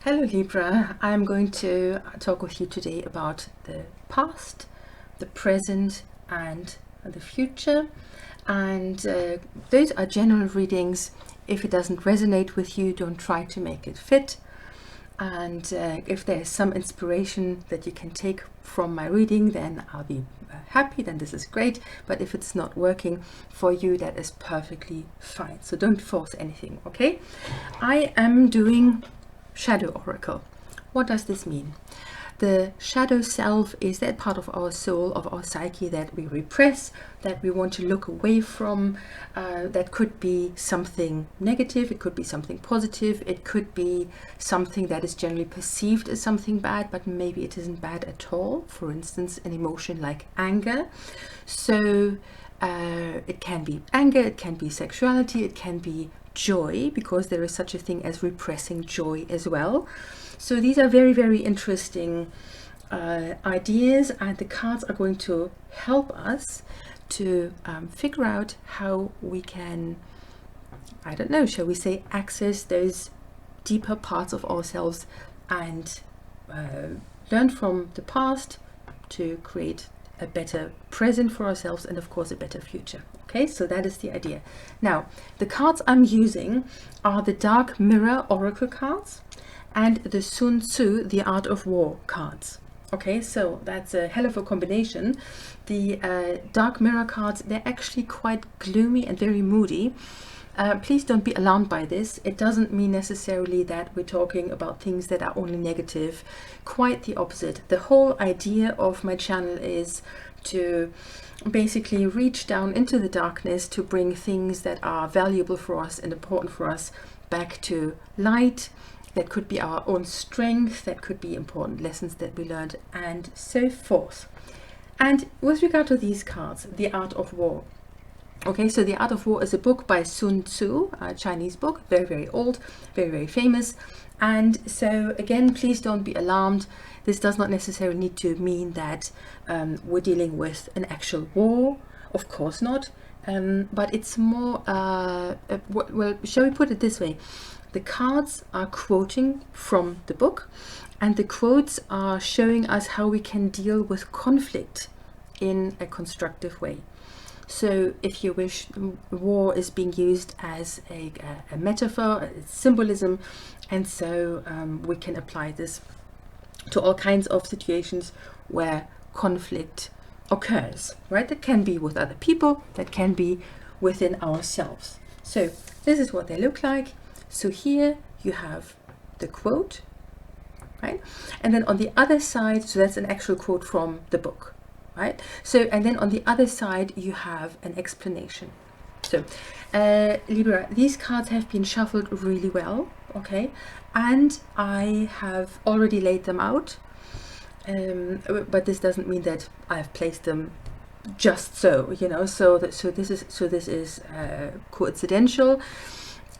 Hello Libra, I'm going to talk with you today about the past, the present and the future, and those are general readings. If it doesn't resonate with you, don't try to make it fit, and if there's some inspiration that you can take from my reading, then I'll be happy, then this is great. But if it's not working for you, that is perfectly fine, so don't force anything. Okay, I am doing shadow oracle. What does this mean? The shadow self is that part of our soul, of our psyche that we repress, that we want to look away from. That could be something negative, it could be something positive, it could be something that is generally perceived as something bad, but maybe it isn't bad at all. For instance, an emotion like anger. So it can be anger, it can be sexuality, it can be joy, because there is such a thing as repressing joy as well. So these are very, very interesting ideas, and the cards are going to help us to figure out how we can, I don't know, shall we say, access those deeper parts of ourselves and learn from the past to create a better present for ourselves and of course a better future. Okay, so that is the idea. Now, the cards I'm using are the Dark Mirror Oracle cards and the Sun Tzu, The Art of War cards. Okay, so that's a hell of a combination. The Dark Mirror cards, they're actually quite gloomy and very moody. Please don't be alarmed by this. It doesn't mean necessarily that we're talking about things that are only negative. Quite the opposite. The whole idea of my channel is to basically reach down into the darkness to bring things that are valuable for us and important for us back to light. That could be our own strength, that could be important lessons that we learned, and so forth. And with regard to these cards, The Art of War. Okay, so The Art of War is a book by Sun Tzu, a Chinese book, very, very old, very, very famous. And so again, please don't be alarmed. This does not necessarily need to mean that we're dealing with an actual war. Of course not. But it's more, well, shall we put it this way? The cards are quoting from the book, and the quotes are showing us how we can deal with conflict in a constructive way. So if you wish, war is being used as a metaphor, a symbolism, and so we can apply this to all kinds of situations where conflict occurs, right? That can be with other people, that can be within ourselves. So this is what they look like. So here you have the quote, right? And then on the other side, so that's an actual quote from the book. Right? So, and then on the other side, you have an explanation. So, Libra, these cards have been shuffled really well, okay? And I have already laid them out, but this doesn't mean that I've placed them just so, you know. So this is coincidental,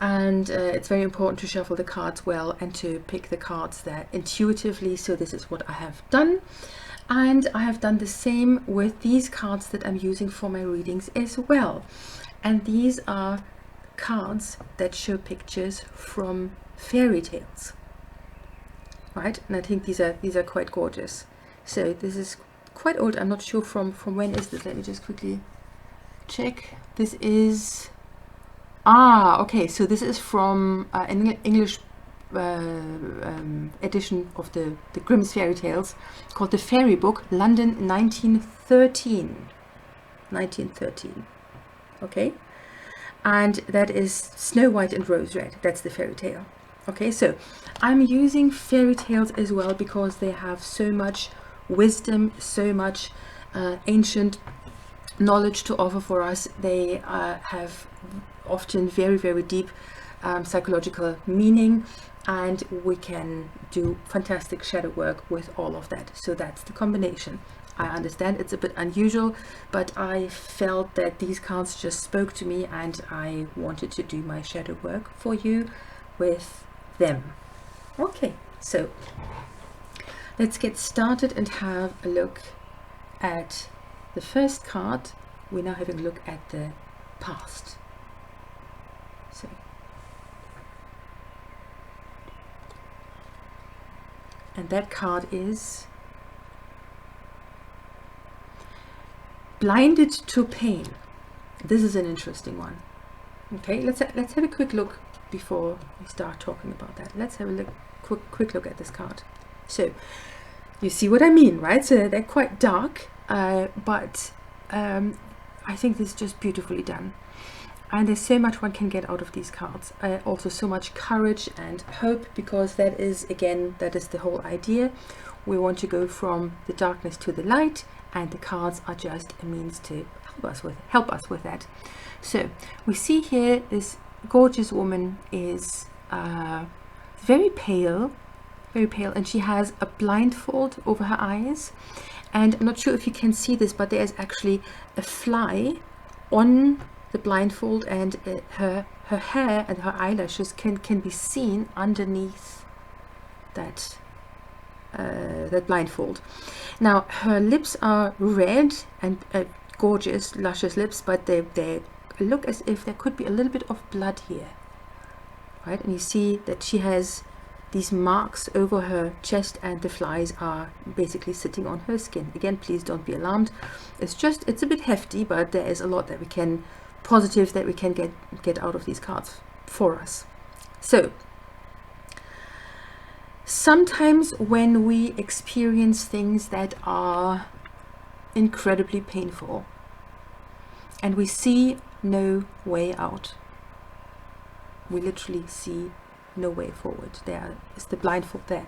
and it's very important to shuffle the cards well and to pick the cards that intuitively. So this is what I have done. And I have done the same with these cards that I'm using for my readings as well. And these are cards that show pictures from fairy tales, right? And I think these are quite gorgeous. So this is quite old. I'm not sure from when is this. Let me just quickly check. This is okay. So this is from an English edition of the Grimm's fairy tales called The Fairy Book, London 1913. Okay, and that is Snow White and Rose Red. That's the fairy tale. Okay, so I'm using fairy tales as well because they have so much wisdom, so much ancient knowledge to offer for us. They have often very, very deep psychological meaning, and we can do fantastic shadow work with all of that. So that's the combination. I understand it's a bit unusual, but I felt that these cards just spoke to me, and I wanted to do my shadow work for you with them. Okay, so let's get started and have a look at the first card. We're now having a look at the past. So And that card is blinded to pain. This is an interesting one. Okay, let's have a quick look before we start talking about that. Let's have a look, quick look at this card. So you see what I mean, right? So they're quite dark, but I think this is just beautifully done. And there's so much one can get out of these cards. Also so much courage and hope, because that is, again, that is the whole idea. We want to go from the darkness to the light, and the cards are just a means to help us with that. So we see here this gorgeous woman is very pale, and she has a blindfold over her eyes. And I'm not sure if you can see this, but there is actually a fly on the blindfold, and her hair and her eyelashes can be seen underneath that blindfold. Now her lips are red and gorgeous, luscious lips, but they look as if there could be a little bit of blood here, right? And you see that she has these marks over her chest, and the flies are basically sitting on her skin. Again, please don't be alarmed. It's a bit hefty, but there is a lot that we can get out of these cards for us. So sometimes when we experience things that are incredibly painful and we see no way out, we literally see no way forward. There is the blindfold there.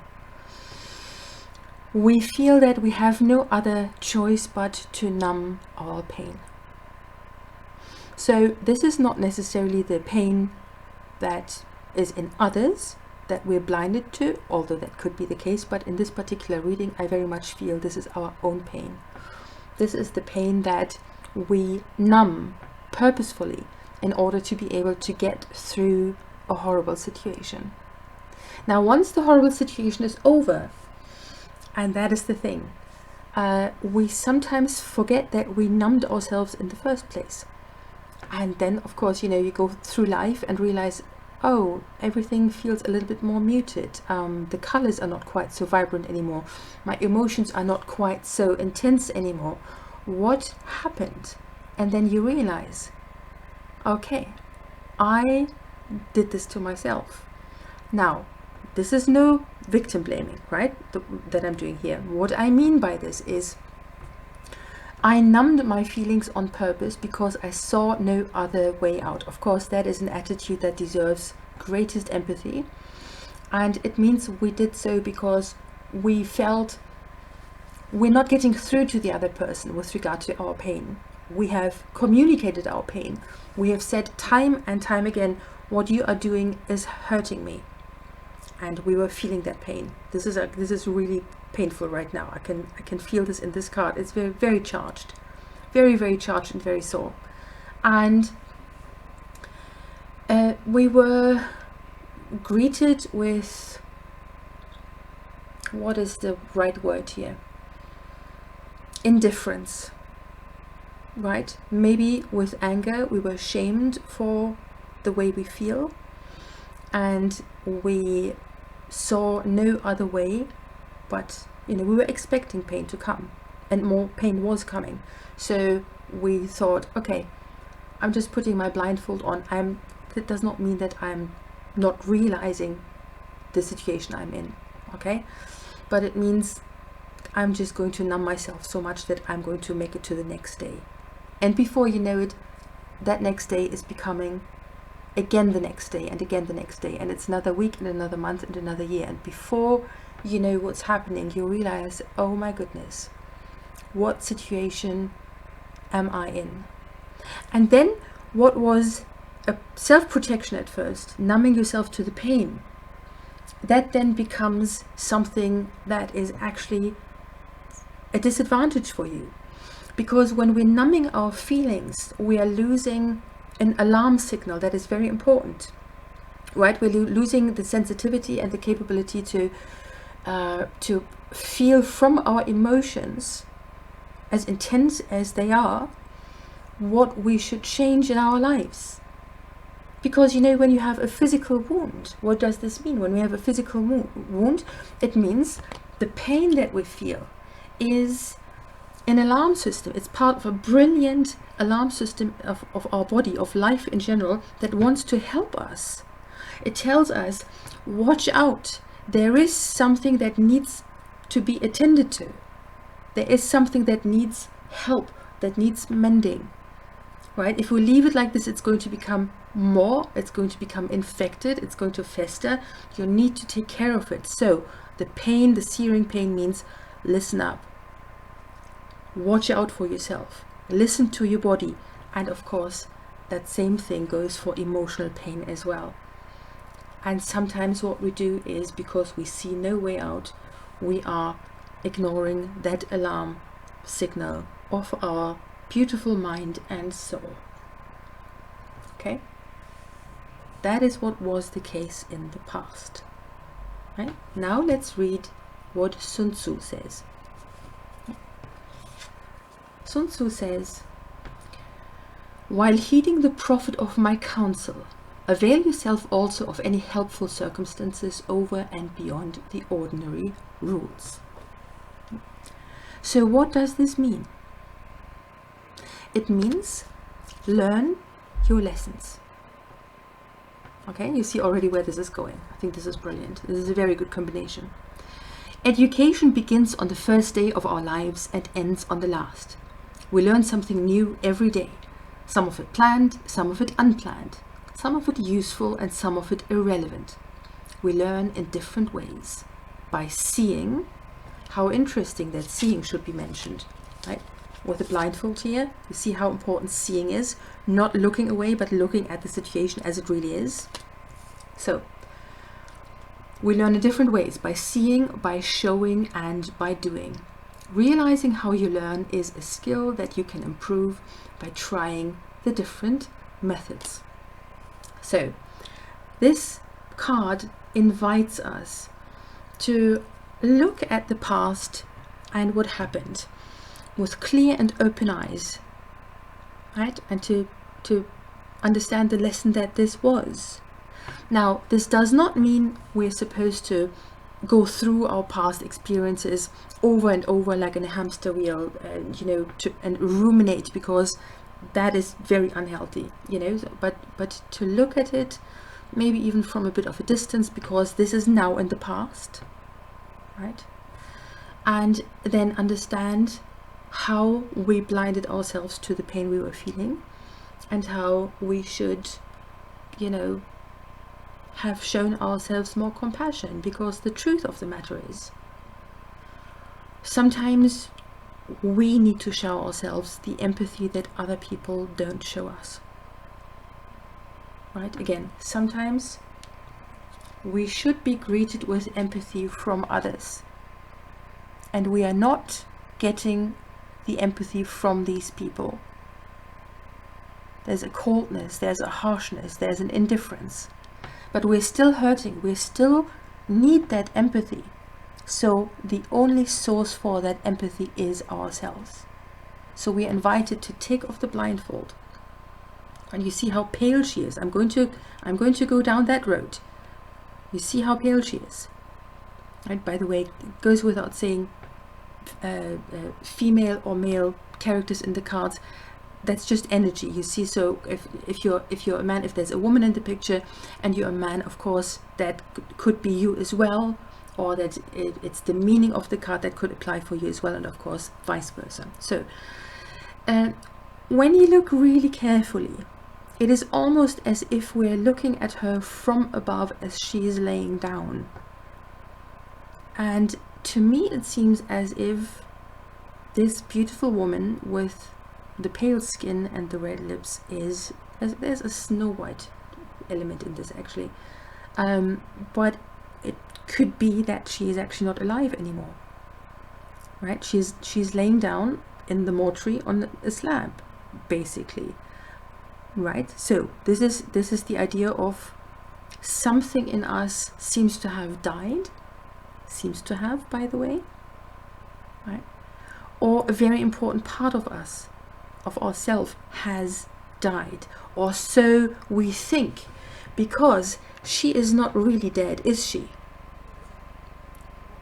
We feel that we have no other choice but to numb our pain. So this is not necessarily the pain that is in others that we're blinded to, although that could be the case, but in this particular reading I very much feel this is our own pain. This is the pain that we numb purposefully in order to be able to get through a horrible situation. Now once the horrible situation is over, and that is the thing, we sometimes forget that we numbed ourselves in the first place. And then of course, you go through life and realize, oh, everything feels a little bit more muted. The colors are not quite so vibrant anymore. My emotions are not quite so intense anymore. What happened? And then you realize, okay, I did this to myself. Now, this is no victim blaming, right? That I'm doing here. What I mean by this is I numbed my feelings on purpose because I saw no other way out. Of course, that is an attitude that deserves greatest empathy. And it means we did so because we felt we're not getting through to the other person with regard to our pain. We have communicated our pain. We have said time and time again, what you are doing is hurting me. And we were feeling that pain. This is really painful right now. I can feel this in this card. It's very, very charged. Very, very charged and very sore. And we were greeted with, what is the right word here? Indifference, right? Maybe with anger. We were shamed for the way we feel, and we saw no other way, but we were expecting pain to come, and more pain was coming. So we thought, okay, I'm just putting my blindfold on. That does not mean that I'm not realizing the situation I'm in, okay? But it means I'm just going to numb myself so much that I'm going to make it to the next day. And before you know it, that next day is becoming again the next day, and again the next day, and it's another week and another month and another year. And before you know what's happening, you realize, oh my goodness, what situation am I in? And then what was a self-protection at first, numbing yourself to the pain, that then becomes something that is actually a disadvantage for you. Because when we're numbing our feelings, we are losing an alarm signal that is very important, right? We're losing the sensitivity and the capability to feel from our emotions, as intense as they are, what we should change in our lives. Because, you know, when you have a physical wound, what does this mean? When we have a physical wound, it means the pain that we feel is an alarm system. It's part of a brilliant alarm system of our body, of life in general, that wants to help us. It tells us, watch out, there is something that needs to be attended to. There is something that needs help, that needs mending, right? If we leave it like this, it's going to become more, it's going to become infected, it's going to fester. You need to take care of it. So the pain, the searing pain, means listen up, watch out for yourself, listen to your body. And of course, that same thing goes for emotional pain as well. And sometimes what we do is, because we see no way out, we are ignoring that alarm signal of our beautiful mind and soul. Okay? That is what was the case in the past. Right? Now let's read what Sun Tzu says. Sun Tzu says, "While heeding the profit of my counsel, avail yourself also of any helpful circumstances over and beyond the ordinary rules." So what does this mean? It means learn your lessons. Okay, you see already where this is going. I think this is brilliant. This is a very good combination. Education begins on the first day of our lives and ends on the last. We learn something new every day. Some of it planned, some of it unplanned. Some of it useful and some of it irrelevant. We learn in different ways. By seeing, how interesting that seeing should be mentioned, right? With a blindfold here, you see how important seeing is, not looking away, but looking at the situation as it really is. So, we learn in different ways, by seeing, by showing, and by doing. Realizing how you learn is a skill that you can improve by trying the different methods. So, this card invites us to look at the past and what happened with clear and open eyes, right? And to understand the lesson that this was. Now, this does not mean we're supposed to go through our past experiences over and over like in a hamster wheel, and, you know, and ruminate, because that is very unhealthy, you know. But to look at it maybe even from a bit of a distance, because this is now in the past, right? And then understand how we blinded ourselves to the pain we were feeling, and how we should, you know, have shown ourselves more compassion. Because the truth of the matter is, sometimes we need to show ourselves the empathy that other people don't show us, right? Again, sometimes we should be greeted with empathy from others, and we are not getting the empathy from these people. There's a coldness, there's a harshness, there's an indifference, but we're still hurting, we still need that empathy. So the only source for that empathy is ourselves. So we are invited to take off the blindfold. And you see how pale she is. I'm going to go down that road. You see how pale she is. And by the way, it goes without saying, female or male characters in the cards, that's just energy, you see. So if you're a man, if there's a woman in the picture and you're a man, of course that could be you as well, or that it's the meaning of the card that could apply for you as well, and of course vice versa. So when you look really carefully, it is almost as if we're looking at her from above as she is laying down. And to me it seems as if this beautiful woman with the pale skin and the red lips there's a Snow White element in this actually, but it could be that she is actually not alive anymore, right? She's laying down in the mortuary on a slab, basically, right? So this is the idea of something in us seems to have died, by the way, right? Or a very important part of us, of ourself, has died, or so we think, because she is not really dead, is she?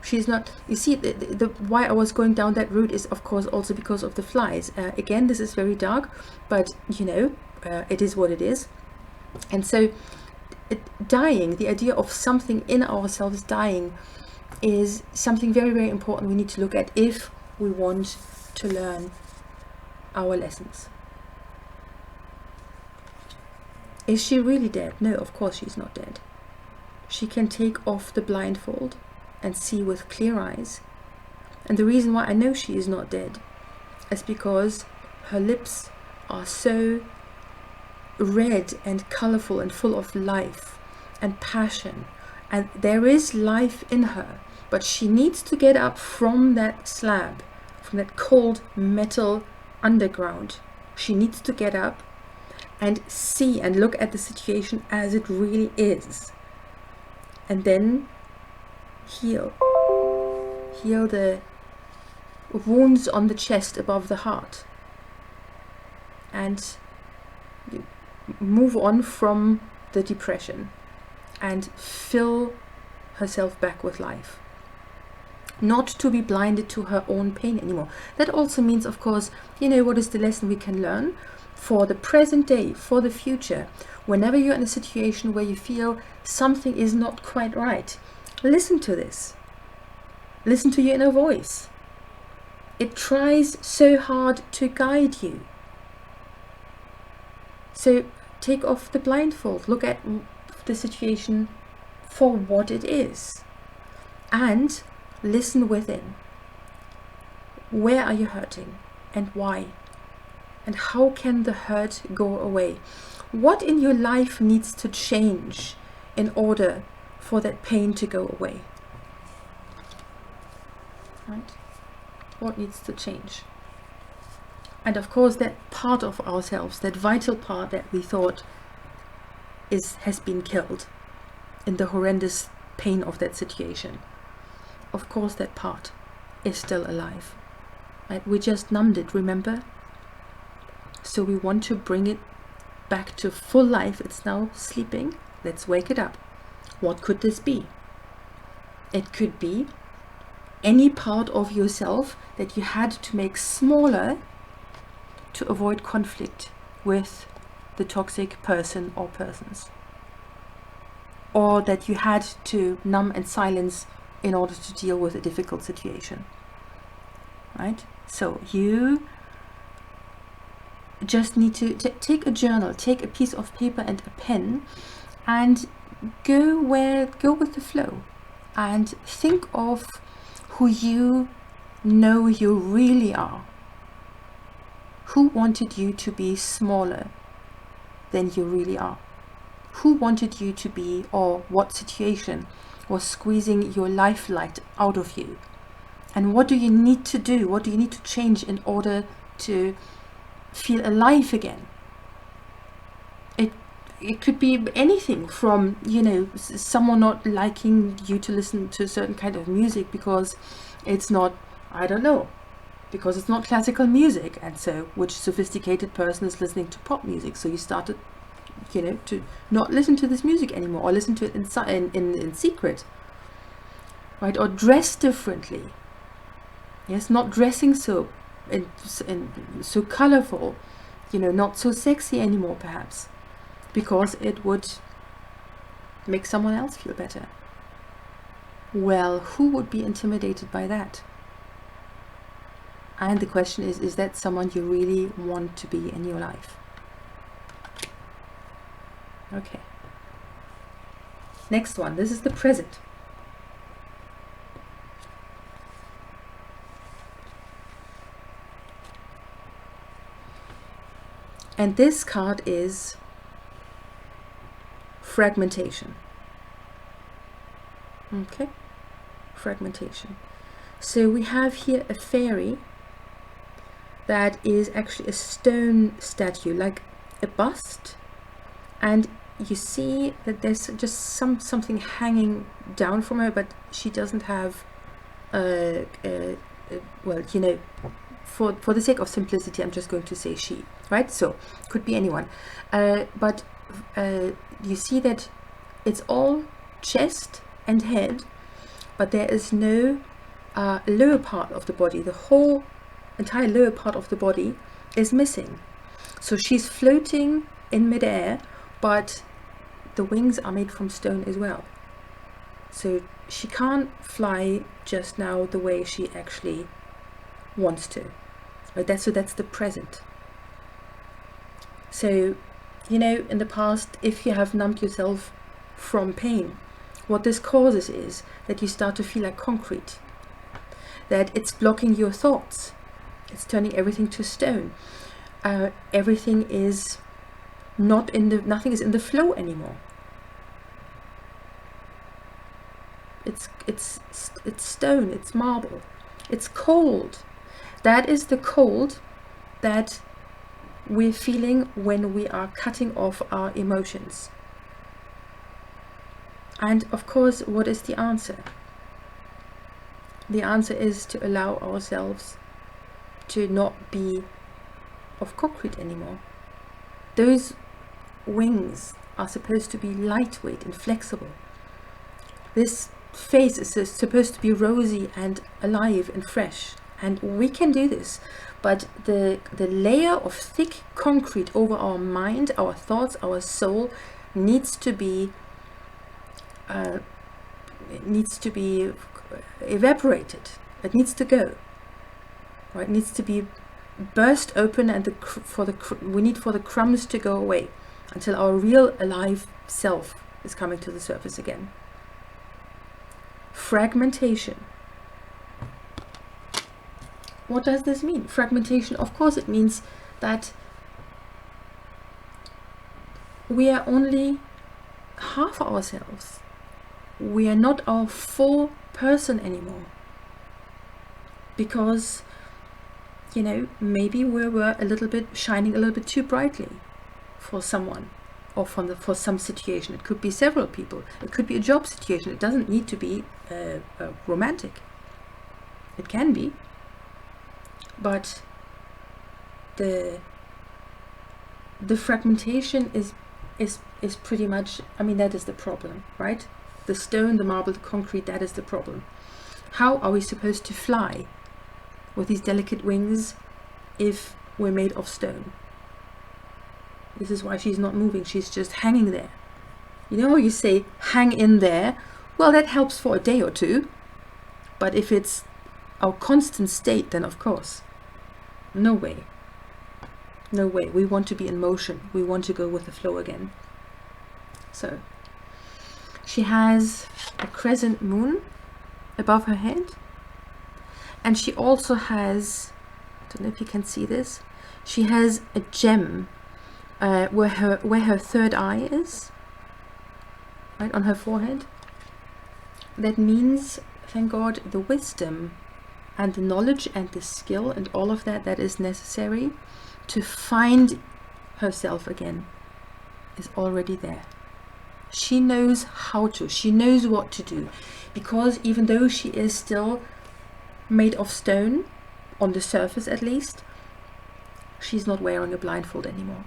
She's not. You see, the why I was going down that route is of course also because of the flies. Again, this is very dark, but you know, it is what it is. And so dying, the idea of something in ourselves dying, is something very, very important we need to look at if we want to learn our lessons. Is she really dead? No, of course she's not dead. She can take off the blindfold and see with clear eyes. And the reason why I know she is not dead is because her lips are so red and colorful and full of life and passion, and there is life in her, but she needs to get up from that slab, from that cold metal underground. She needs to get up and see and look at the situation as it really is, and then heal the wounds on the chest above the heart, and move on from the depression and fill herself back with life, not to be blinded to her own pain anymore. That also means, of course, you know, what is the lesson we can learn for the present day, for the future? Whenever you're in a situation where you feel something is not quite right, listen to this. Listen to your inner voice. It tries so hard to guide you. So take off the blindfold, look at the situation for what it is, and listen within. Where are you hurting and why? And how can the hurt go away? What in your life needs to change in order for that pain to go away? Right? What needs to change? And of course, that part of ourselves, that vital part that we thought has been killed in the horrendous pain of that situation, of course that part is still alive. Right? We just numbed it, remember? So we want to bring it back to full life. It's now sleeping. Let's wake it up. What could this be? It could be any part of yourself that you had to make smaller to avoid conflict with the toxic person or persons, or that you had to numb and silence in order to deal with a difficult situation. Right? So you just need to take a journal, take a piece of paper and a pen, and go with the flow, and think of who you know you really are. Who wanted you to be smaller than you really are? Who wanted you to be, or what situation was squeezing your life light out of you? And what do you need to do? What do you need to change in order to feel alive again? It could be anything from, you know, someone not liking you to listen to a certain kind of music because it's not, I don't know, because it's not classical music, and so which sophisticated person is listening to pop music? So you started, you know, to not listen to this music anymore, or listen to it in secret, right? Or dress differently. Yes, not dressing so so colorful, you know, not so sexy anymore, perhaps, because it would make someone else feel better. Well, who would be intimidated by that? And the question is that someone you really want to be in your life? Okay. Next one. This is the present. And this card is fragmentation. Okay, fragmentation. So we have here a fairy that is actually a stone statue, like a bust, and you see that there's just something hanging down from her, but she doesn't have well, you know, for the sake of simplicity, I'm just going to say she, right? So could be anyone, but you see that it's all chest and head, but there is no lower part of the body. The whole entire lower part of the body is missing. So she's floating in midair, but the wings are made from stone as well. So she can't fly just now the way she actually wants to. Right? So that's the present. So, you know, in the past, if you have numbed yourself from pain, what this causes is that you start to feel like concrete, that it's blocking your thoughts, it's turning everything to stone. Everything is not in the, nothing is in the flow anymore. It's stone, it's marble, it's cold. That is the cold that we're feeling when we are cutting off our emotions. And of course, what is the answer? The answer is to allow ourselves to not be of concrete anymore. Those wings are supposed to be lightweight and flexible. This face is supposed to be rosy and alive and fresh, and we can do this, but the layer of thick concrete over our mind, our thoughts, our soul needs to be evaporated. It needs to go, right? It needs to be burst open, and we need for the crumbs to go away until our real alive self is coming to the surface again. Fragmentation. What does this mean? Fragmentation, of course, it means that we are only half ourselves. We are not our full person anymore. Because, you know, maybe we were a little bit shining a little bit too brightly for someone, or for some situation. It could be several people. It could be a job situation. It doesn't need to be romantic. It can be. But the fragmentation is pretty much, I mean, that is the problem, right? The stone, the marble, the concrete, that is the problem. How are we supposed to fly with these delicate wings if we're made of stone? This is why she's not moving. She's just hanging there. You know, you say hang in there. Well, that helps for a day or two. But if it's our constant state, then of course, no way. No way. We want to be in motion. We want to go with the flow again. So she has a crescent moon above her head. And she also has, I don't know if you can see this, she has a gem where her third eye is, right on her forehead. That means, thank God, the wisdom and the knowledge and the skill and all of that is necessary to find herself again is already there. She knows how to, she knows what to do, because even though she is still made of stone, on the surface at least, she's not wearing a blindfold anymore.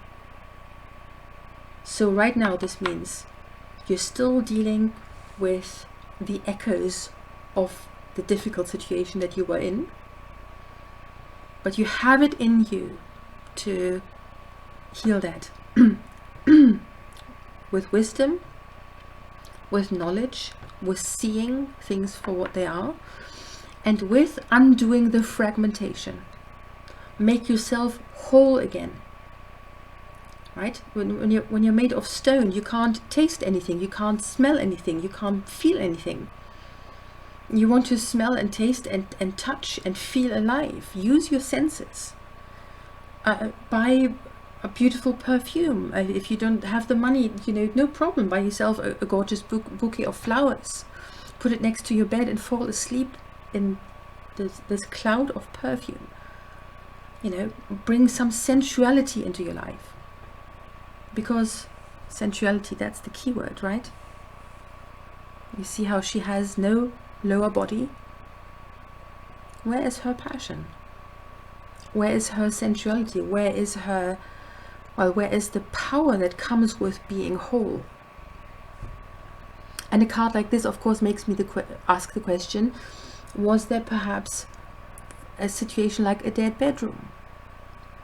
So right now this means you're still dealing with the echoes of the difficult situation that you were in, but you have it in you to heal that with wisdom, with knowledge, with seeing things for what they are, and with undoing the fragmentation. Make yourself whole again. Right? When you're made of stone, you can't taste anything, you can't smell anything, you can't feel anything. You want to smell and taste and touch and feel alive. Use your senses. Buy a beautiful perfume. If you don't have the money, you know, no problem. Buy yourself a gorgeous bouquet of flowers. Put it next to your bed and fall asleep in this cloud of perfume. You know, bring some sensuality into your life. Because sensuality, that's the key word, right? You see how she has no lower body? Where is her passion? Where is her sensuality? Where is her, well, where is the power that comes with being whole? And a card like this, of course, makes me ask the question, was there perhaps a situation like a dead bedroom?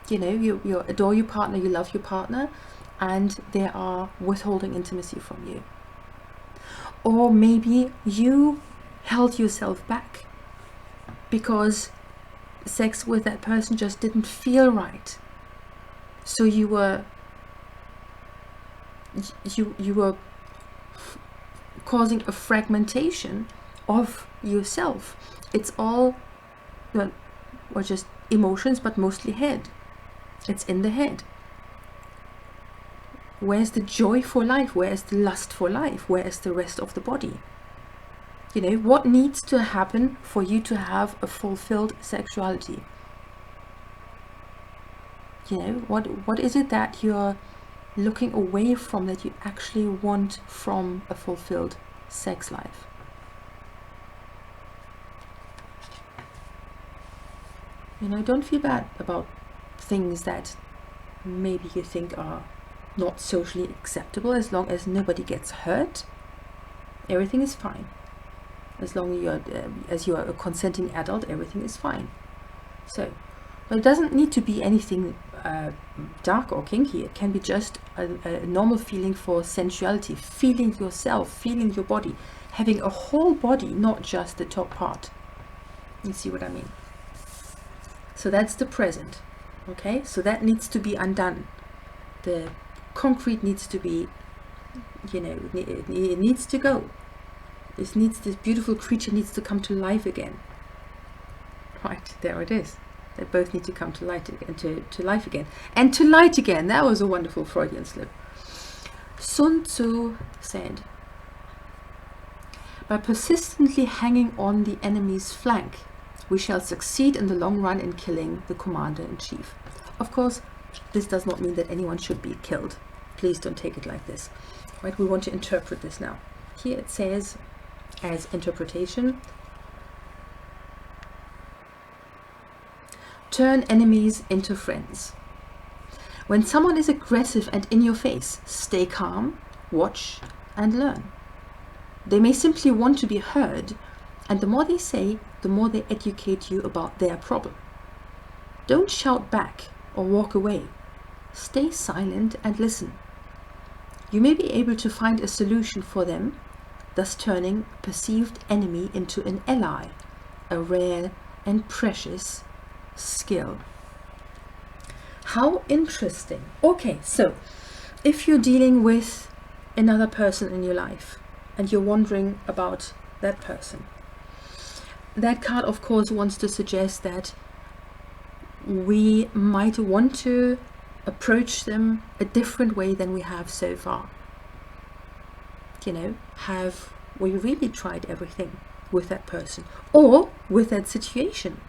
You know, you adore your partner, you love your partner, and they are withholding intimacy from you. Or maybe you held yourself back because sex with that person just didn't feel right. So you were causing a fragmentation of yourself. It's all, well, just emotions, but mostly head. It's in the head. Where's the joy for life? Where's the lust for life? Where's the rest of the body? You know, what needs to happen for you to have a fulfilled sexuality? You know, what is it that you're looking away from that you actually want from a fulfilled sex life? You know, don't feel bad about things that maybe you think are not socially acceptable. As long as nobody gets hurt, everything is fine. As long as you are a consenting adult, everything is fine. So, but it doesn't need to be anything dark or kinky. It can be just a normal feeling for sensuality, feeling yourself, feeling your body, having a whole body, not just the top part. You see what I mean? So that's the present. Okay, so that needs to be undone. The concrete needs to be, you know, it needs to go. This beautiful creature needs to come to life again. Right, there it is. They both need to come to light again, to life again. And to light again. That was a wonderful Freudian slip. Sun Tzu said, by persistently hanging on the enemy's flank, we shall succeed in the long run in killing the commander-in-chief. Of course, this does not mean that anyone should be killed. Please don't take it like this. Right? We want to interpret this now. Here it says, as interpretation, turn enemies into friends. When someone is aggressive and in your face, stay calm, watch, and learn. They may simply want to be heard, and the more they say, the more they educate you about their problem. Don't shout back or walk away. Stay silent and listen. You may be able to find a solution for them, thus turning a perceived enemy into an ally, a rare and precious skill. How interesting. Okay, so if you're dealing with another person in your life and you're wondering about that person, that card of course wants to suggest that we might want to approach them a different way than we have so far. You know, have we really tried everything with that person or with that situation?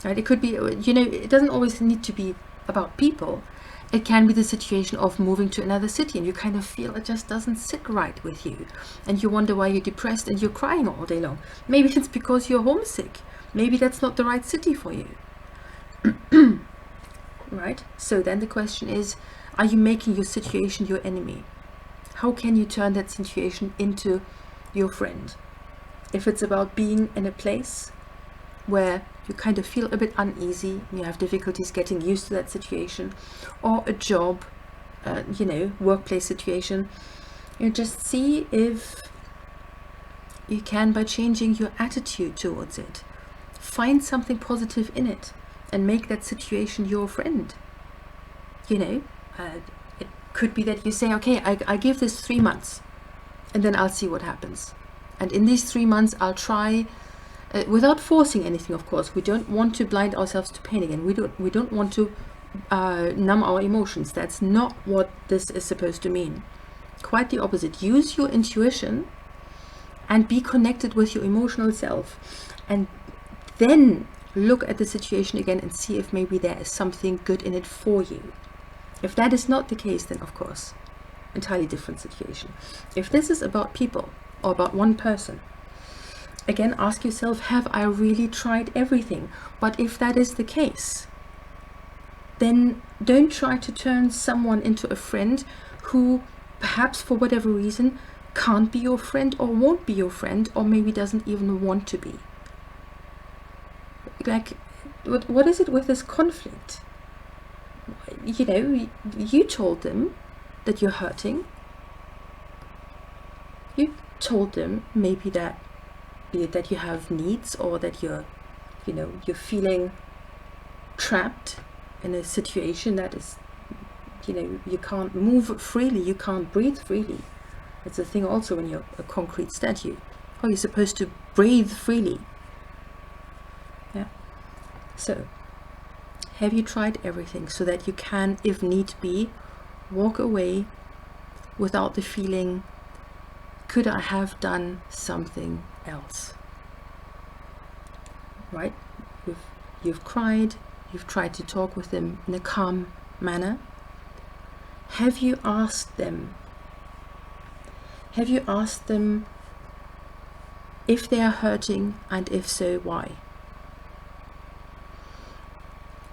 Right? It could be, you know, it doesn't always need to be about people. It can be the situation of moving to another city and you kind of feel it just doesn't sit right with you. And you wonder why you're depressed and you're crying all day long. Maybe it's because you're homesick. Maybe that's not the right city for you. Right? So then the question is, are you making your situation your enemy? How can you turn that situation into your friend? If it's about being in a place where you kind of feel a bit uneasy, you have difficulties getting used to that situation, or a job, you know, workplace situation, you just see if you can, by changing your attitude towards it, find something positive in it and make that situation your friend. You know, it could be that you say, okay, I give this 3 months and then I'll see what happens. And in these 3 months, I'll try, without forcing anything, of course. We don't want to blind ourselves to pain again. We don't want to numb our emotions. That's not what this is supposed to mean. Quite the opposite. Use your intuition and be connected with your emotional self. And then look at the situation again and see if maybe there is something good in it for you. If that is not the case, then of course, entirely different situation. If this is about people or about one person, again, ask yourself, have I really tried everything? But if that is the case, then don't try to turn someone into a friend who perhaps for whatever reason can't be your friend or won't be your friend, or maybe doesn't even want to be. Like, what is it with this conflict? You know, you told them that you're hurting. You told them maybe that you have needs, or that you're feeling trapped in a situation that is, you can't move freely, you can't breathe freely. It's a thing also when you're a concrete statue. How are you supposed to breathe freely? Yeah. So, have you tried everything so that you can, if need be, walk away without the feeling, could I have done something else? Right? You've cried, you've tried to talk with them in a calm manner. Have you asked them? Have you asked them if they are hurting, and if so, why?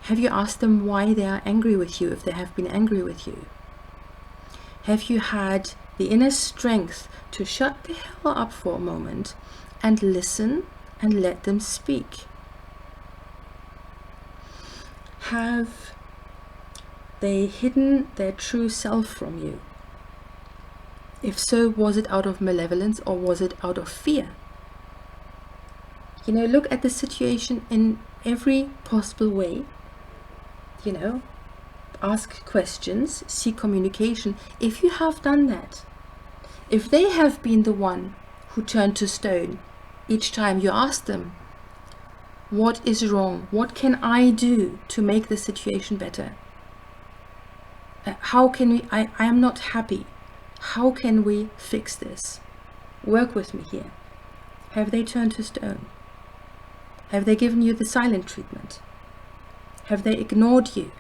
Have you asked them why they are angry with you, if they have been angry with you? Have you had the inner strength to shut the hell up for a moment and listen and let them speak? Have they hidden their true self from you? If so, was it out of malevolence or was it out of fear? Look at the situation in every possible way. Ask questions, seek communication. If you have done that, if they have been the one who turned to stone each time you ask them, what is wrong? What can I do to make the situation better? How can we, I am not happy. How can we fix this? Work with me here. Have they turned to stone? Have they given you the silent treatment? Have they ignored you?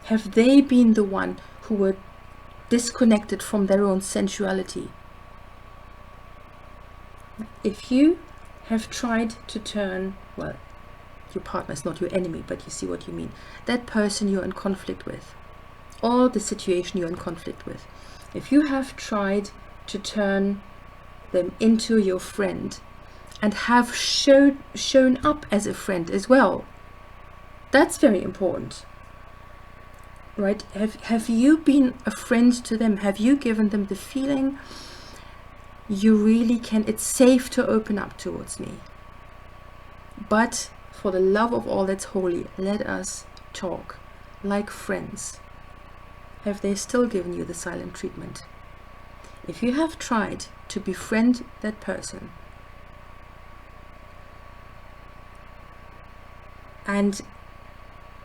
Have they been the one who were disconnected from their own sensuality? If you have tried to turn, well, your partner is not your enemy, but you see what you mean. That person you're in conflict with, or the situation you're in conflict with. If you have tried to turn them into your friend and have shown up as a friend as well, that's very important. Right? Have you been a friend to them? Have you given them the feeling you really can, it's safe to open up towards me? But for the love of all that's holy, let us talk like friends. Have they still given you the silent treatment? If you have tried to befriend that person and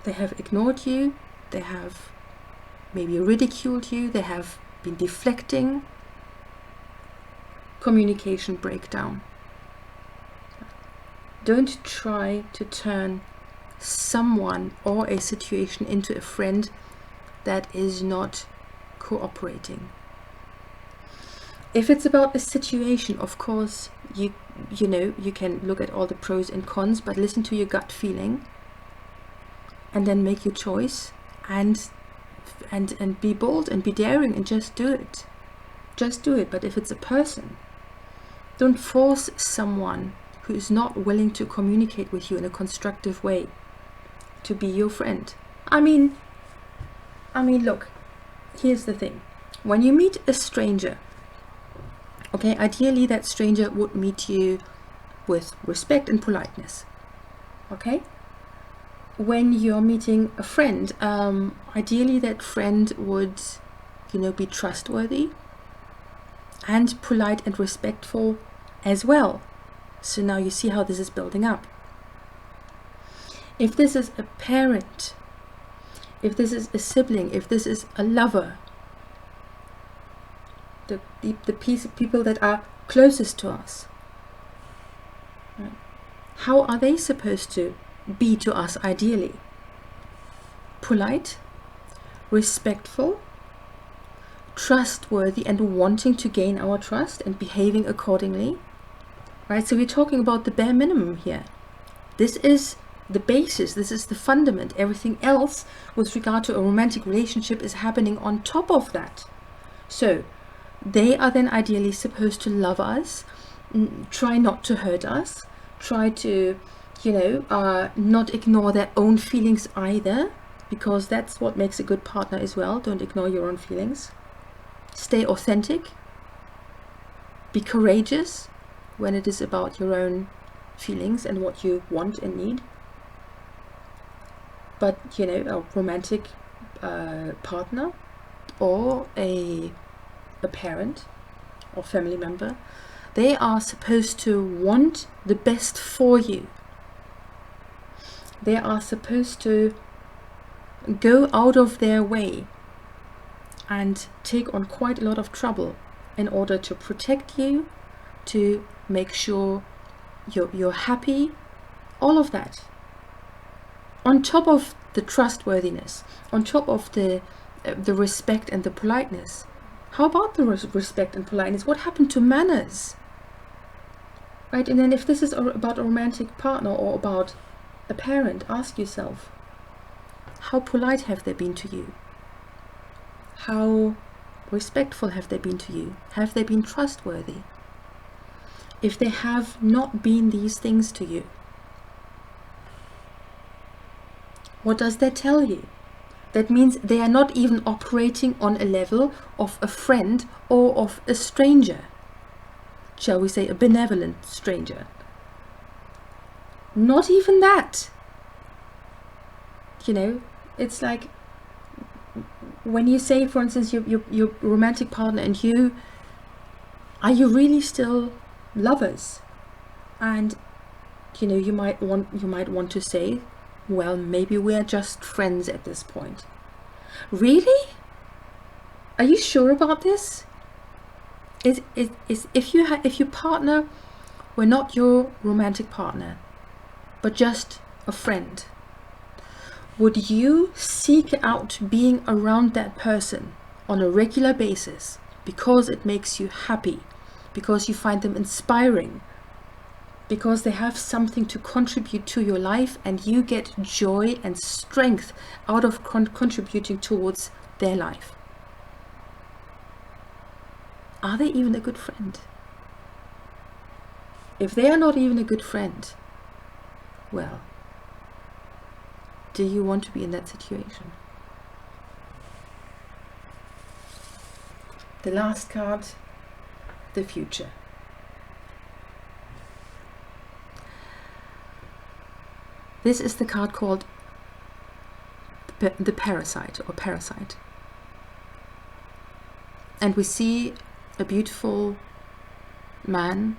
they have ignored you, they have maybe ridiculed you, they have been deflecting, communication breakdown. Don't try to turn someone or a situation into a friend that is not cooperating. If it's about a situation, of course, you can look at all the pros and cons, but listen to your gut feeling and then make your choice and be bold and be daring and just do it. Just do it. But if it's a person, don't force someone who is not willing to communicate with you in a constructive way to be your friend. I mean, look, here's the thing. When you meet a stranger, okay, ideally that stranger would meet you with respect and politeness, okay? When you're meeting a friend, ideally that friend would, be trustworthy and polite and respectful as well. So now you see how this is building up. If this is a parent, if this is a sibling, if this is a lover, the people that are closest to us, right? How are they supposed to be to us ideally? Polite, respectful, trustworthy and wanting to gain our trust and behaving accordingly. Right? So we're talking about the bare minimum here. This is the basis, this is the fundament. Everything else with regard to a romantic relationship is happening on top of that. So they are then ideally supposed to love us, try not to hurt us, try to, not ignore their own feelings either, because that's what makes a good partner as well. Don't ignore your own feelings. Stay authentic. Be courageous when it is about your own feelings and what you want and need. But a romantic partner or a parent or family member, they are supposed to want the best for you. They are supposed to go out of their way and take on quite a lot of trouble in order to protect you, to make sure you're happy, all of that. On top of the trustworthiness, on top of the respect and the politeness. How about the respect and politeness? What happened to manners? Right? And then if this is about a romantic partner or about a parent, ask yourself, how polite have they been to you? How respectful have they been to you? Have they been trustworthy? If they have not been these things to you, what does that tell you? That means they are not even operating on a level of a friend or of a stranger. Shall we say a benevolent stranger? Not even that. It's like when you say, for instance, your romantic partner and you, are you really still lovers? And you might want to say, well, maybe we're just friends at this point. Really? Are you sure about this? If your partner were not your romantic partner, but just a friend, would you seek out being around that person on a regular basis because it makes you happy, because you find them inspiring, because they have something to contribute to your life and you get joy and strength out of contributing towards their life? Are they even a good friend? If they are not even a good friend, well, do you want to be in that situation? The last card, the future. This is the card called the parasite or parasite. And we see a beautiful man,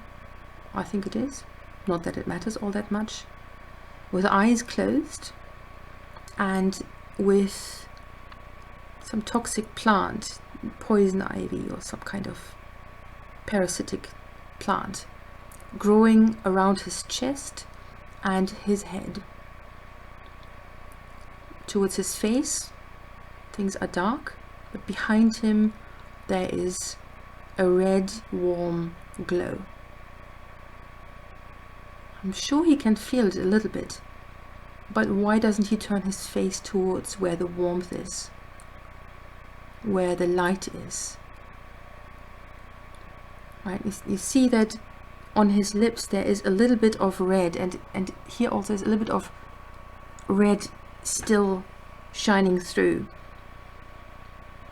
I think it is, not that it matters all that much, with eyes closed and with some toxic plant, poison ivy or some kind of parasitic plant growing around his chest and his head. Towards his face, things are dark, but behind him there is a red, warm glow. I'm sure he can feel it a little bit, but why doesn't he turn his face towards where the warmth is, where the light is? Right? You see that on his lips there is a little bit of red, and here also is a little bit of red still shining through.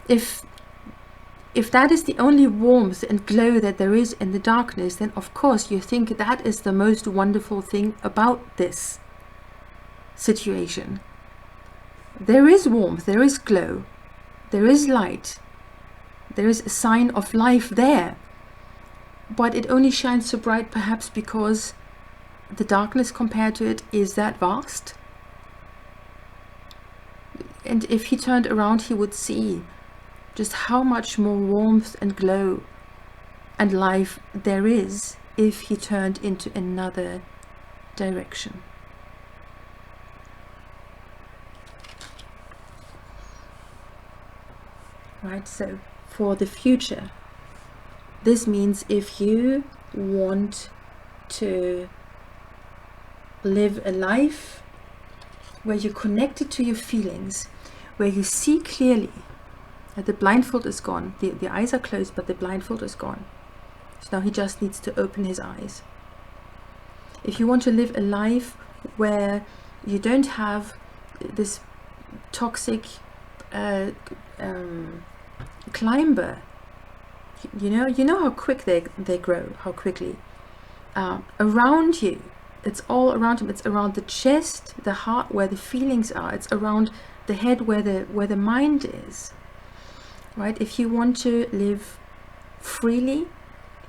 If that is the only warmth and glow that there is in the darkness, then of course you think that is the most wonderful thing about this situation. There is warmth, there is glow, there is light, there is a sign of life there, but it only shines so bright perhaps because the darkness compared to it is that vast. And if he turned around, he would see just how much more warmth and glow and life there is if he turned into another direction. Right, so for the future. This means if you want to live a life where you're connected to your feelings, where you see clearly, that the blindfold is gone, the eyes are closed but the blindfold is gone, so now he just needs to open his eyes. If you want to live a life where you don't have this toxic climber, you know how quick they grow, how quickly, around you, it's all around him. It's around the chest, the heart, where the feelings are. It's around the head, where the mind is, right? If you want to live freely,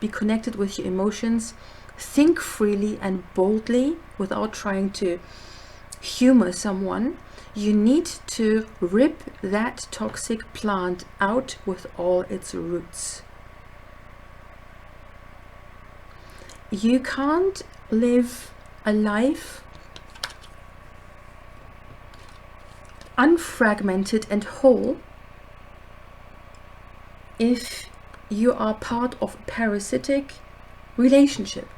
be connected with your emotions, think freely and boldly without trying to humor someone, you need to rip that toxic plant out with all its roots. You can't live a life unfragmented and whole if you are part of a parasitic relationship.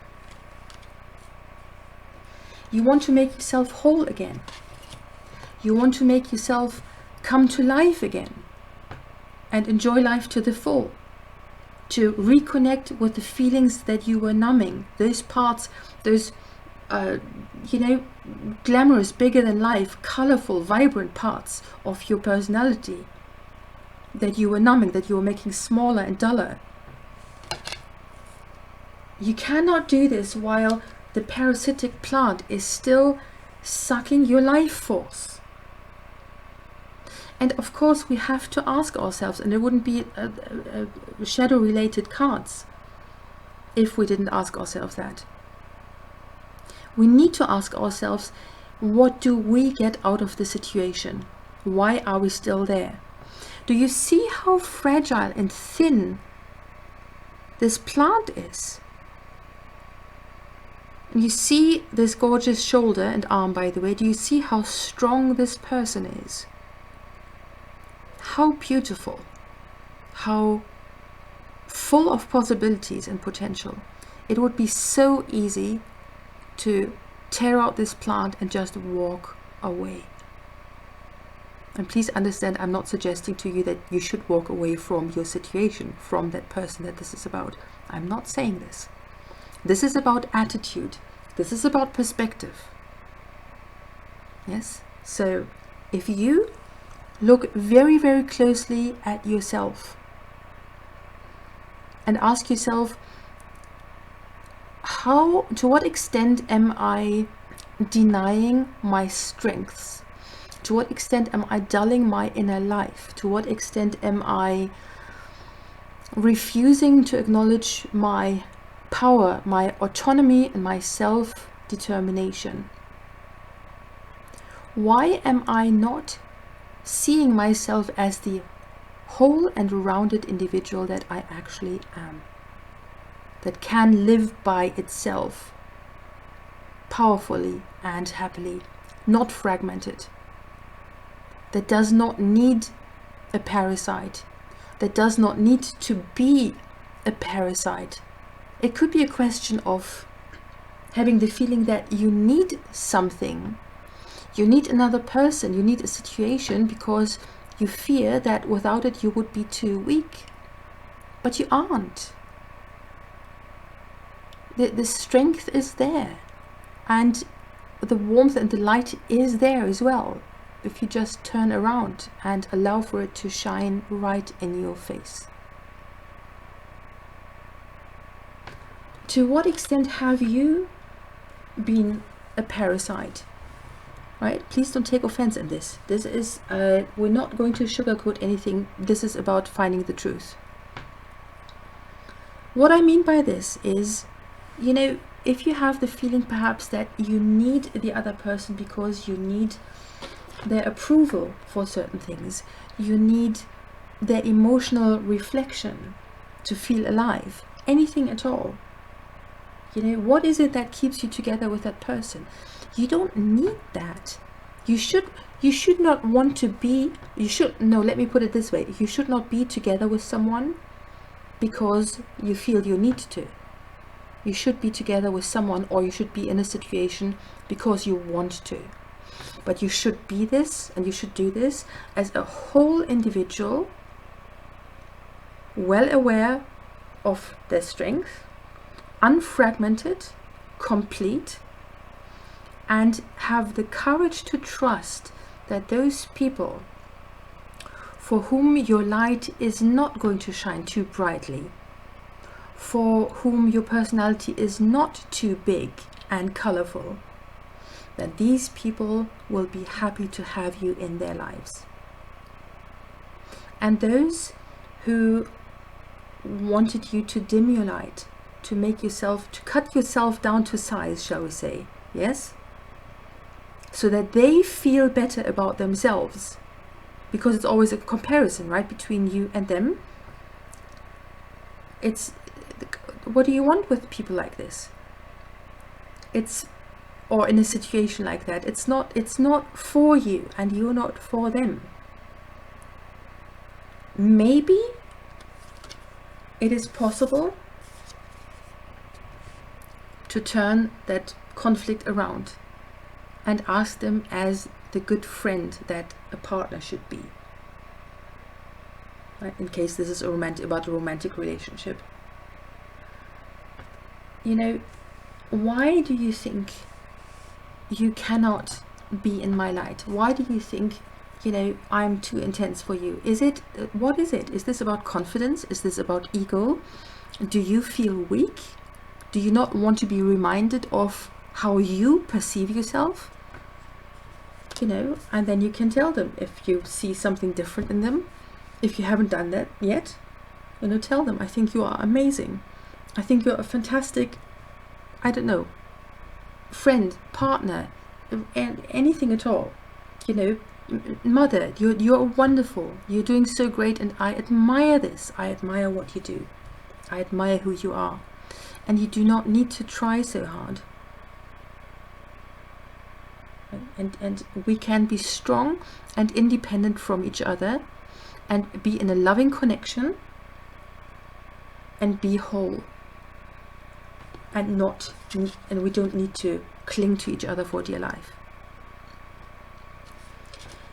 You want to make yourself whole again. You want to make yourself come to life again and enjoy life to the full. To reconnect with the feelings that you were numbing, those parts, those glamorous, bigger than life, colorful, vibrant parts of your personality that you were numbing, that you were making smaller and duller. You cannot do this while the parasitic plant is still sucking your life force. And of course we have to ask ourselves, and there wouldn't be shadow related cards if we didn't ask ourselves that. We need to ask ourselves, what do we get out of the situation? Why are we still there? Do you see how fragile and thin this plant is? You see this gorgeous shoulder and arm, by the way. Do you see how strong this person is? How beautiful, how full of possibilities and potential. It would be so easy to tear out this plant and just walk away. And please understand, I'm not suggesting to you that you should walk away from your situation, from that person that this is about. I'm not saying this. This is about attitude. This is about perspective. Yes? So if you look very, very closely at yourself and ask yourself, to what extent am I denying my strengths? To what extent am I dulling my inner life? To what extent am I refusing to acknowledge my power, my autonomy, and my self-determination? Why am I not seeing myself as the whole and rounded individual that I actually am, that can live by itself powerfully and happily, not fragmented, that does not need a parasite, that does not need to be a parasite? It could be a question of having the feeling that you need something. You need another person, you need a situation, because you fear that without it you would be too weak. But you aren't. The strength is there, and the warmth and the light is there as well, if you just turn around and allow for it to shine right in your face. To what extent have you been a parasite? Right? Please don't take offense in this. This is, we're not going to sugarcoat anything. This is about finding the truth. What I mean by this is, if you have the feeling perhaps that you need the other person because you need their approval for certain things, you need their emotional reflection to feel alive, anything at all. What is it that keeps you together with that person? You don't need that. You should not want to be, let me put it this way. You should not be together with someone because you feel you need to. You should be together with someone, or you should be in a situation because you want to. But you should be this, and you should do this as a whole individual, well aware of their strength, unfragmented, complete, and have the courage to trust that those people for whom your light is not going to shine too brightly, for whom your personality is not too big and colorful, that these people will be happy to have you in their lives. And those who wanted you to dim your light, to cut yourself down to size, shall we say, yes? So that they feel better about themselves, because it's always a comparison, right, between you and them. What do you want with people like this? Or in a situation like that, it's not for you, and you're not for them. Maybe it is possible to turn that conflict around and ask them as the good friend that a partner should be, right? In case this is about a romantic relationship. Why do you think you cannot be in my light? Why do you think, I'm too intense for you? What is it? Is this about confidence? Is this about ego? Do you feel weak? Do you not want to be reminded of how you perceive yourself? And then you can tell them if you see something different in them. If you haven't done that yet, tell them, I think you are amazing. I think you're a fantastic, friend, partner, and anything at all. Mother, you're wonderful. You're doing so great, and I admire this. I admire what you do. I admire who you are. And you do not need to try so hard. And we can be strong and independent from each other, and be in a loving connection, and be whole. And we don't need to cling to each other for dear life.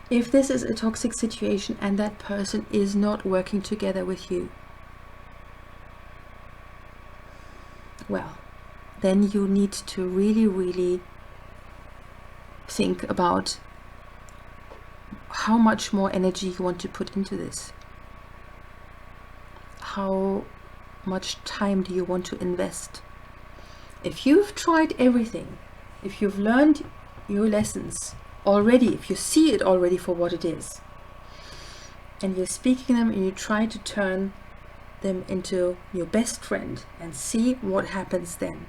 If this is a toxic situation and that person is not working together with you, well, then you need to really, really think about how much more energy you want to put into this. How much time do you want to invest? If you've tried everything, if you've learned your lessons already, if you see it already for what it is, and you're speaking them and you try to turn them into your best friend and see what happens then,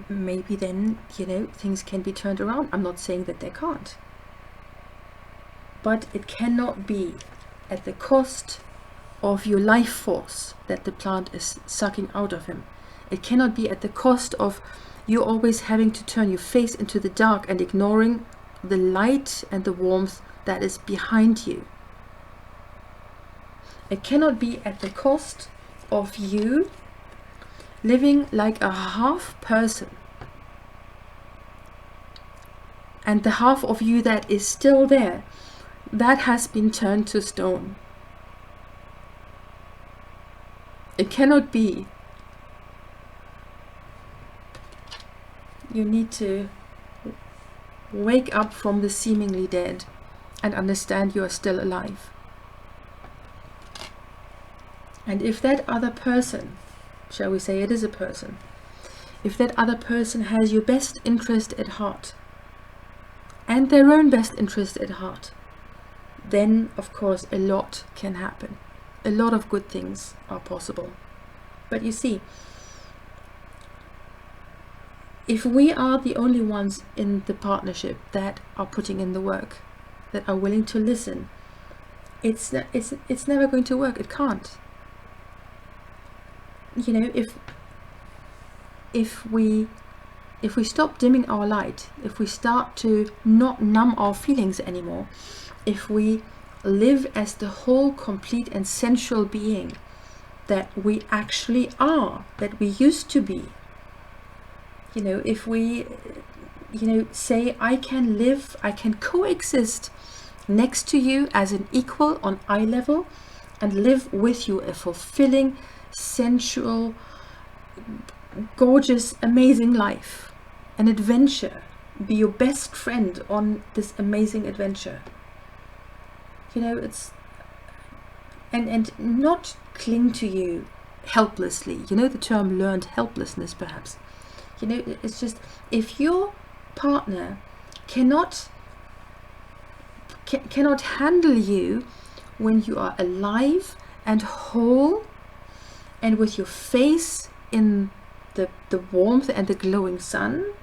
maybe then, things can be turned around. I'm not saying that they can't. But it cannot be at the cost of your life force that the plant is sucking out of him. It cannot be at the cost of you always having to turn your face into the dark and ignoring the light and the warmth that is behind you. It cannot be at the cost of you living like a half person, and the half of you that is still there, that has been turned to stone. It cannot be. You need to wake up from the seemingly dead and understand you are still alive. And if that other person, shall we say it is a person, if that other person has your best interest at heart and their own best interest at heart, then of course a lot can happen. A lot of good things are possible. But you see, if we are the only ones in the partnership that are putting in the work, that are willing to listen, it's never going to work. It can't. If we if we stop dimming our light, if we start to not numb our feelings anymore, if we live as the whole, complete and sensual being that we actually are, that we used to be, if we, say, I can coexist next to you as an equal on eye level and live with you a fulfilling, sensual, gorgeous, amazing life, an adventure, be your best friend on this amazing adventure. It's and not cling to you helplessly. The term learned helplessness, perhaps. It's just, if your partner cannot handle you when you are alive and whole and with your face in the warmth and the glowing sun,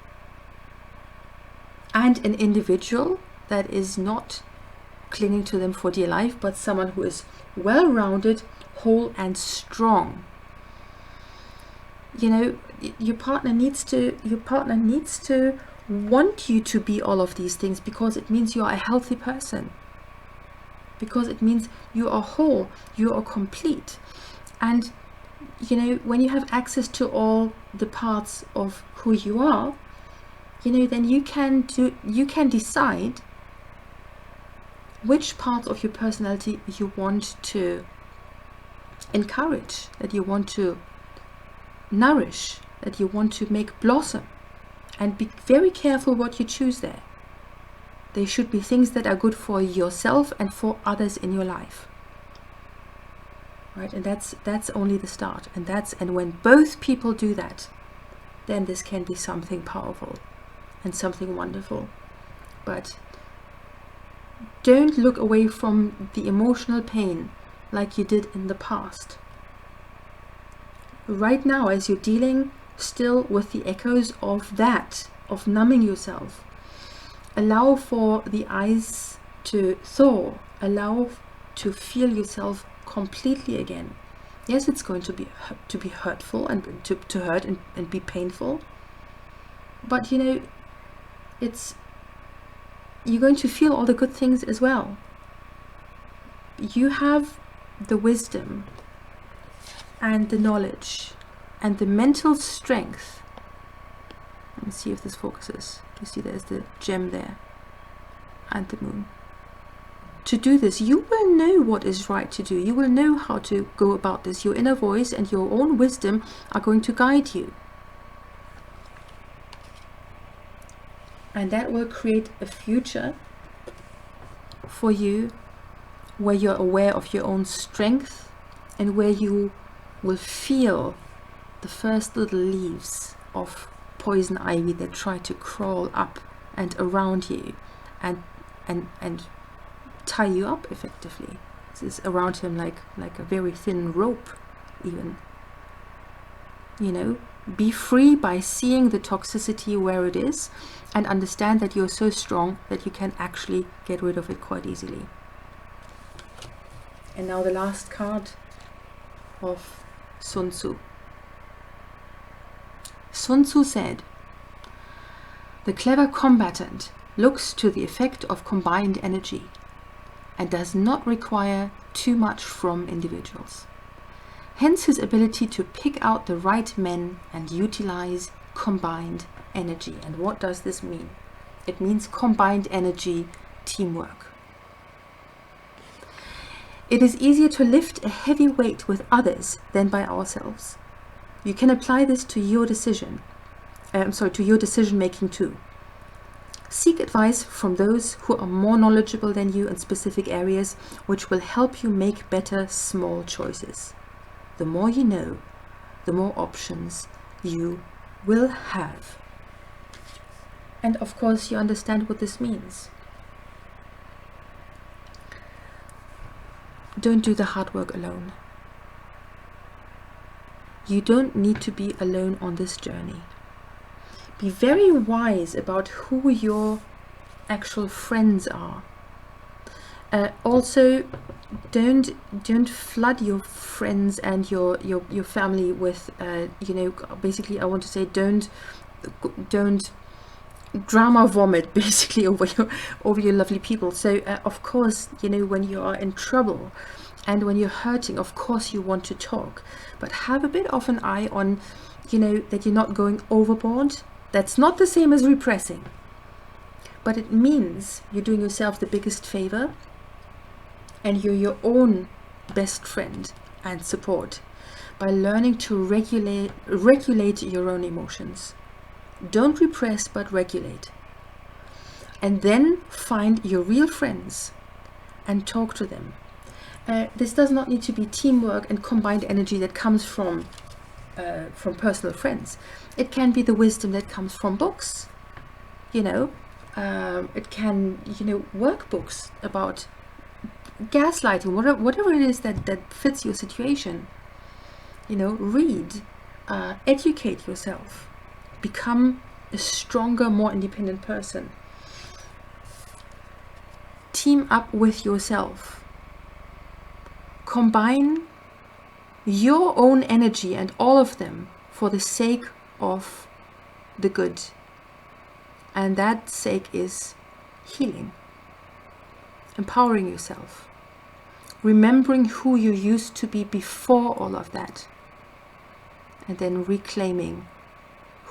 and an individual that is not clinging to them for dear life, but someone who is well-rounded, whole and strong, your partner needs to want you to be all of these things, because it means you are a healthy person, because it means you are whole, you are complete. And when you have access to all the parts of who you are, then you can decide which parts of your personality you want to encourage, that you want to nourish, that you want to make blossom. And be very careful what you choose there. They should be things that are good for yourself and for others in your life. Right? And that's only the start. And when both people do that, then this can be something powerful and something wonderful. But don't look away from the emotional pain like you did in the past. Right now, as you're dealing still with the echoes of that, of numbing yourself, allow for the eyes to thaw, allow to feel yourself completely again. Yes, it's going to be hurtful and to hurt and be painful, but it's, you're going to feel all the good things as well. You have the wisdom and the knowledge and the mental strength. Let me see if this focuses. You see there's the gem there and the moon. To do this, you will know what is right to do. You will know how to go about this. Your inner voice and your own wisdom are going to guide you. And that will create a future for you where you're aware of your own strength and where you will feel the first little leaves of poison ivy that try to crawl up and around you and tie you up effectively. It's around him like a very thin rope even. Be free by seeing the toxicity where it is and understand that you're so strong that you can actually get rid of it quite easily. And now the last card of Sun Tzu. Sun Tzu said, "The clever combatant looks to the effect of combined energy and does not require too much from individuals. Hence his ability to pick out the right men and utilize combined energy." And what does this mean? It means combined energy, teamwork. It is easier to lift a heavy weight with others than by ourselves. You can apply this to your decision making too. Seek advice from those who are more knowledgeable than you in specific areas, which will help you make better small choices. The more you know, the more options you will have. And of course, you understand what this means. Don't do the hard work alone. You don't need to be alone on this journey. Be very wise about who your actual friends are. Also, don't flood your friends and your family with basically I want to say don't don't drama vomit basically over your lovely people. So of course, you know, when you are in trouble and when you're hurting, of course you want to talk, but have a bit of an eye on, you know, that you're not going overboard. That's not the same as repressing, but it means you're doing yourself the biggest favor, and you're your own best friend and support by learning to regulate your own emotions. Don't repress, but regulate. And then find your real friends and talk to them. This does not need to be teamwork and combined energy that comes from personal friends. It can be the wisdom that comes from books. You know, it can, you know, workbooks about gaslighting, whatever it is that fits your situation. You know, read, educate yourself. Become a stronger, more independent person. Team up with yourself. Combine your own energy and all of them for the sake of the good. And that sake is healing. Empowering yourself. Remembering who you used to be before all of that. And then reclaiming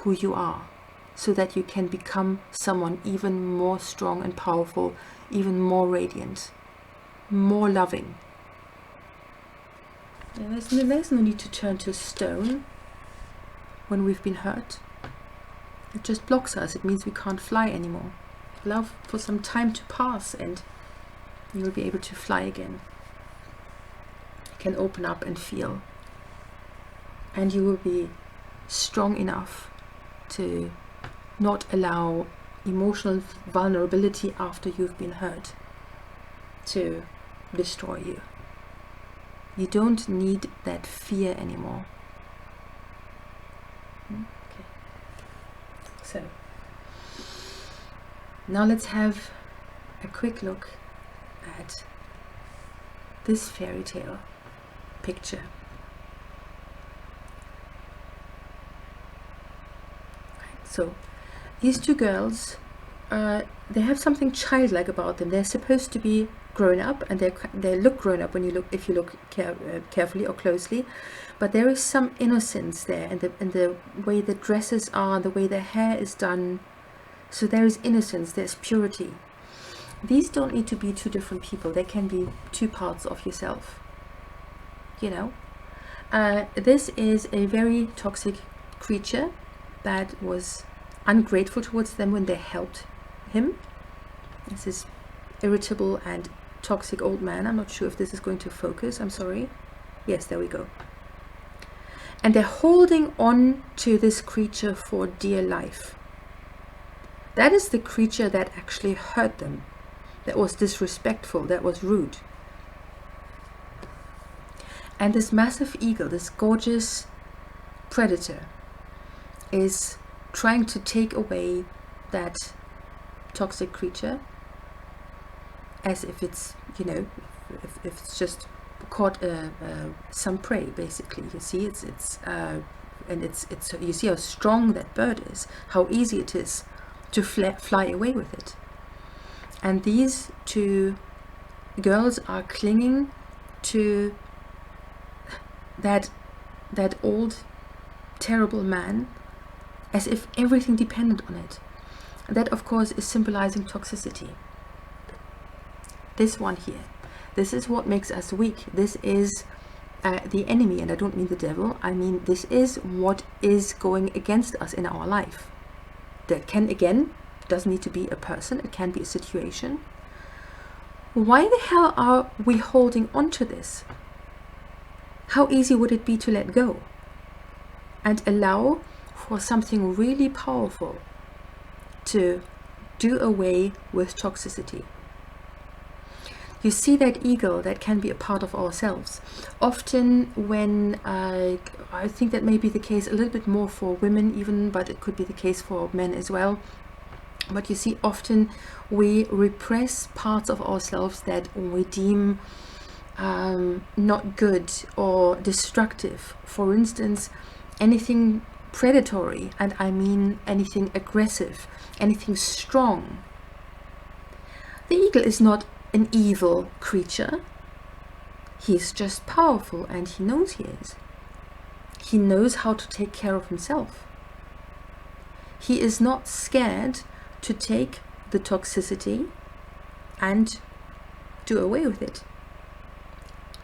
who you are, so that you can become someone even more strong and powerful, even more radiant, more loving. And there's no need to turn to stone when we've been hurt. It just blocks us. It means we can't fly anymore. Allow for some time to pass and you'll be able to fly again. You can open up and feel, and you will be strong enough to not allow emotional vulnerability after you've been hurt to destroy you. You don't need that fear anymore. Okay. So now let's have a quick look at this fairy tale picture. So these two girls, they have something childlike about them. They're supposed to be grown up, and they look grown up if you look carefully or closely, but there is some innocence there in the way the dresses are, the way their hair is done. So there is innocence, there's purity. These don't need to be two different people. They can be two parts of yourself, you know. This is a very toxic creature that was ungrateful towards them when they helped him. This is irritable and toxic old man. I'm not sure if this is going to focus. I'm sorry. Yes, there we go. And they're holding on to this creature for dear life. That is the creature that actually hurt them, that was disrespectful, that was rude. And this massive eagle, this gorgeous predator, is trying to take away that toxic creature, as if it's, you know, if it's just caught some prey, basically. You see, it's you see how strong that bird is, how easy it is to fly away with it. And these two girls are clinging to that old terrible man, as if everything depended on it. And that, of course, is symbolizing toxicity. This one here, this is what makes us weak. This is the enemy, and I don't mean the devil. I mean, this is what is going against us in our life. That can, again, doesn't need to be a person. It can be a situation. Why the hell are we holding on to this? How easy would it be to let go and allow for something really powerful to do away with toxicity? You see that eagle, that can be a part of ourselves. Often when, I think that may be the case a little bit more for women even, but it could be the case for men as well. But you see, often we repress parts of ourselves that we deem not good or destructive. For instance, anything predatory, and I mean anything aggressive, anything strong. The eagle is not an evil creature. He's just powerful, and he knows he is. He knows how to take care of himself. He is not scared to take the toxicity and do away with it.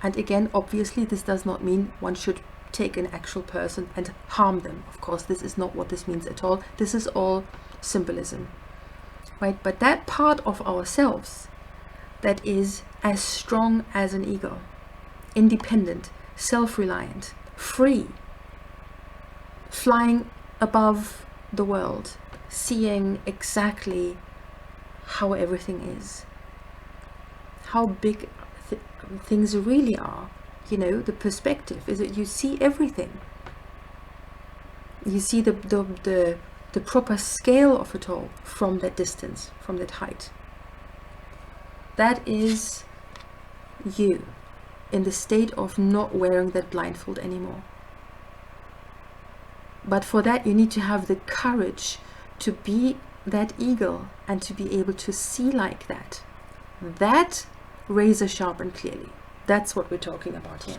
And again, obviously, this does not mean one should take an actual person and harm them. Of course, this is not what this means at all. This is all symbolism, right? But that part of ourselves that is as strong as an eagle, independent, self-reliant, free, flying above the world, seeing exactly how everything is, how big things really are. You know, the perspective is that you see everything. You see the proper scale of it all from that distance, from that height. That is you in the state of not wearing that blindfold anymore. But for that, you need to have the courage to be that eagle and to be able to see like that. That razor sharp and clearly. That's what we're talking about here.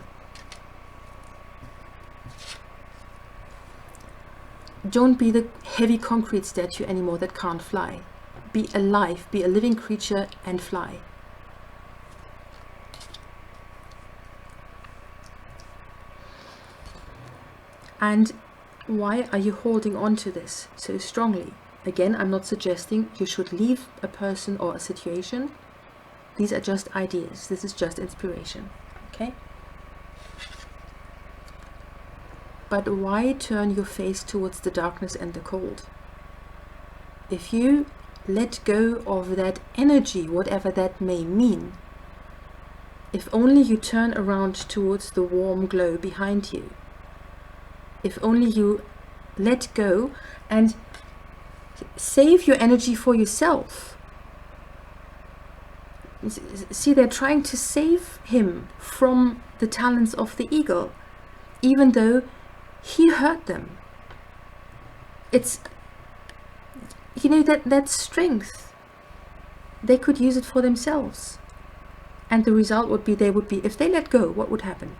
Don't be the heavy concrete statue anymore that can't fly. Be alive, be a living creature and fly. And why are you holding on to this so strongly? Again, I'm not suggesting you should leave a person or a situation. These are just ideas. This is just inspiration. Okay? But why turn your face towards the darkness and the cold? If you let go of that energy, whatever that may mean, if only you turn around towards the warm glow behind you, if only you let go and save your energy for yourself. See, they're trying to save him from the talons of the eagle, even though he hurt them. It's, you know, that strength, they could use it for themselves. And the result would be, if they let go, what would happen?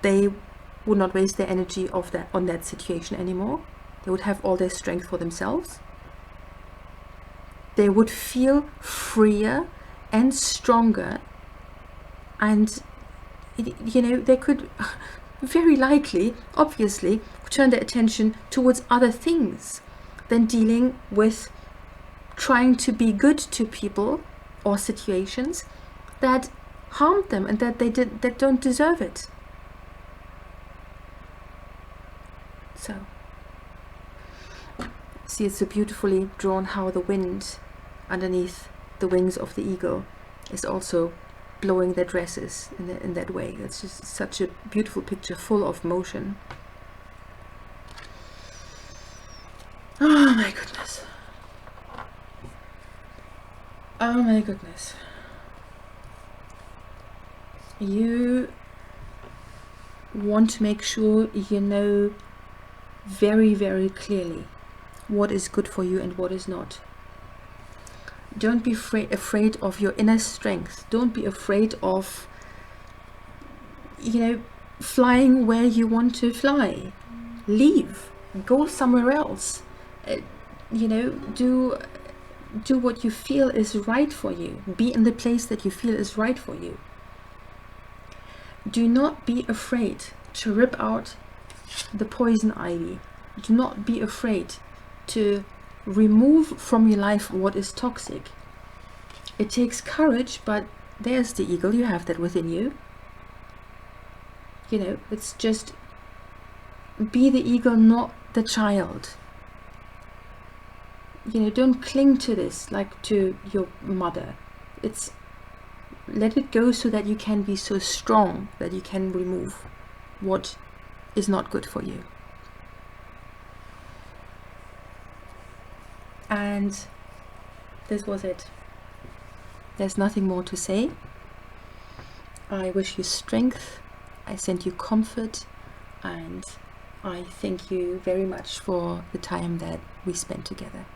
They would not waste their energy on that situation anymore. They would have all their strength for themselves. They would feel freer and stronger, and you know, they could very likely, obviously, turn their attention towards other things than dealing with trying to be good to people or situations that harmed them and that don't deserve it. So, see, it's so beautifully drawn how the wind underneath the wings of the eagle is also blowing their dresses in that way. It's just such a beautiful picture, full of motion. Oh my goodness. Oh my goodness. You want to make sure you know very, very clearly what is good for you and what is not. Don't be afraid of your inner strength. Don't be afraid of, you know, flying where you want to fly. Leave. Go somewhere else. You know, do what you feel is right for you. Be in the place that you feel is right for you. Do not be afraid to rip out the poison ivy. Do not be afraid to remove from your life what is toxic. It takes courage, but there's the eagle. You have that within you. You know, it's just be the eagle, not the child. You know, don't cling to this like to your mother. It's let it go so that you can be so strong that you can remove what is not good for you. And this was it. There's nothing more to say. I wish you strength. I send you comfort, and I thank you very much for the time that we spent together.